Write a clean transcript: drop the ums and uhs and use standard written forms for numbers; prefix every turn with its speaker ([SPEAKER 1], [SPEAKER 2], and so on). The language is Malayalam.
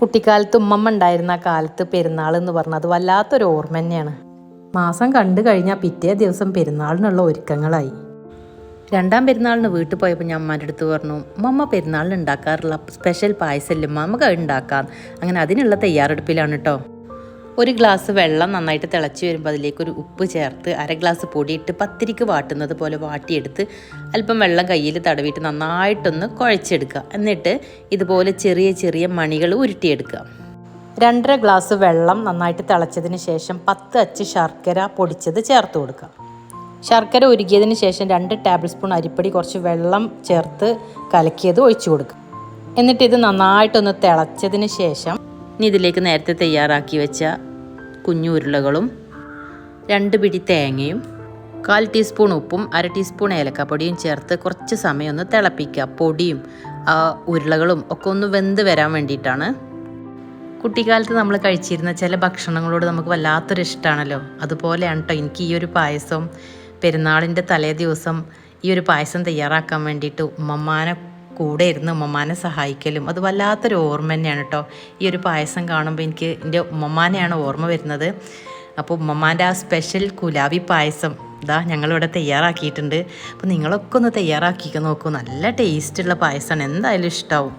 [SPEAKER 1] കുട്ടിക്കാലത്ത് ഉമ്മമ്മ ഉണ്ടായിരുന്ന കാലത്ത് പെരുന്നാൾ എന്ന് പറഞ്ഞാൽ അത് വല്ലാത്തൊരു ഓർമ്മ തന്നെയാണ്. മാസം കണ്ടു കഴിഞ്ഞാൽ പിറ്റേ ദിവസം പെരുന്നാളിനുള്ള ഒരുക്കങ്ങളായി. രണ്ടാം പെരുന്നാളിന് വീട്ടിൽ പോയപ്പോൾ ഞാൻ അമ്മേൻ്റെ അടുത്ത് പറഞ്ഞു, ഉമ്മമ്മ പെരുന്നാളിന് ഉണ്ടാക്കാറുള്ള സ്പെഷ്യൽ പായസമല്ലേ നമുക്ക് അത് ഉണ്ടാക്കാം. അങ്ങനെ അതിനുള്ള തയ്യാറെടുപ്പിലാണ് കേട്ടോ. ഒരു ഗ്ലാസ് വെള്ളം നന്നായിട്ട് തിളച്ച് വരുമ്പോൾ അതിലേക്കൊരു ഉപ്പ് ചേർത്ത് 1/2 ഗ്ലാസ് പൊടിയിട്ട് പത്തിരിക്ക് വാട്ടുന്നത് പോലെ വാട്ടിയെടുത്ത് അല്പം വെള്ളം കയ്യിൽ തടവിയിട്ട് നന്നായിട്ടൊന്ന് കുഴച്ചെടുക്കുക. എന്നിട്ട് ഇതുപോലെ ചെറിയ ചെറിയ മണികൾ ഉരുട്ടിയെടുക്കുക. 2.5 ഗ്ലാസ് വെള്ളം നന്നായിട്ട് തിളച്ചതിന് ശേഷം 10 അച്ച് ശർക്കര പൊടിച്ചത് ചേർത്ത് കൊടുക്കുക. ശർക്കര ഉരുകിയതിന് ശേഷം 2 ടേബിൾ സ്പൂൺ അരിപ്പൊടി കുറച്ച് വെള്ളം ചേർത്ത് കലക്കിയത് ഒഴിച്ചു കൊടുക്കുക. എന്നിട്ട് ഇത് നന്നായിട്ടൊന്ന് തിളച്ചതിന് ശേഷം ഇനി ഇതിലേക്ക് നേരത്തെ തയ്യാറാക്കി വെച്ച കുഞ്ഞു ഉരുളകളും 2 പിടി തേങ്ങയും 1/4 ടീസ്പൂൺ ഉപ്പും 1/2 ടീസ്പൂൺ ഏലക്കപ്പൊടിയും ചേർത്ത് കുറച്ച് സമയം ഒന്ന് തിളപ്പിക്കുക. പൊടിയും ഉരുളകളും ഒക്കെ ഒന്ന് വെന്ത് വരാൻ വേണ്ടിയിട്ടാണ്. കുട്ടിക്കാലത്ത് നമ്മൾ കഴിച്ചിരുന്ന ചില ഭക്ഷണങ്ങളോട് നമുക്ക് വല്ലാത്തൊരു ഇഷ്ടമാണല്ലോ. അതുപോലെയാണ് കേട്ടോ എനിക്ക് ഈ ഒരു പായസം. പെരുന്നാളിൻ്റെ തലേ ദിവസം ഈ ഒരു പായസം തയ്യാറാക്കാൻ വേണ്ടിയിട്ട് ഉമ്മമ്മാനെ കൂടെ ഇരുന്ന് ഉമ്മമ്മാനെ സഹായിക്കലും അത് വല്ലാത്തൊരു ഓർമ്മ തന്നെയാണ് കേട്ടോ. ഈ ഒരു പായസം കാണുമ്പോൾ എനിക്ക് എൻ്റെ ഉമ്മമ്മാനെയാണ് ഓർമ്മ വരുന്നത്. അപ്പോൾ ഉമ്മമ്മാൻ്റെ ആ സ്പെഷ്യൽ കുലാബി പായസം ഇതാ ഞങ്ങളിവിടെ തയ്യാറാക്കിയിട്ടുണ്ട്. അപ്പോൾ നിങ്ങളൊക്കെ ഒന്ന് തയ്യാറാക്കി നോക്കൂ. നല്ല ടേസ്റ്റുള്ള പായസമാണ്, എന്തായാലും ഇഷ്ടമാവും.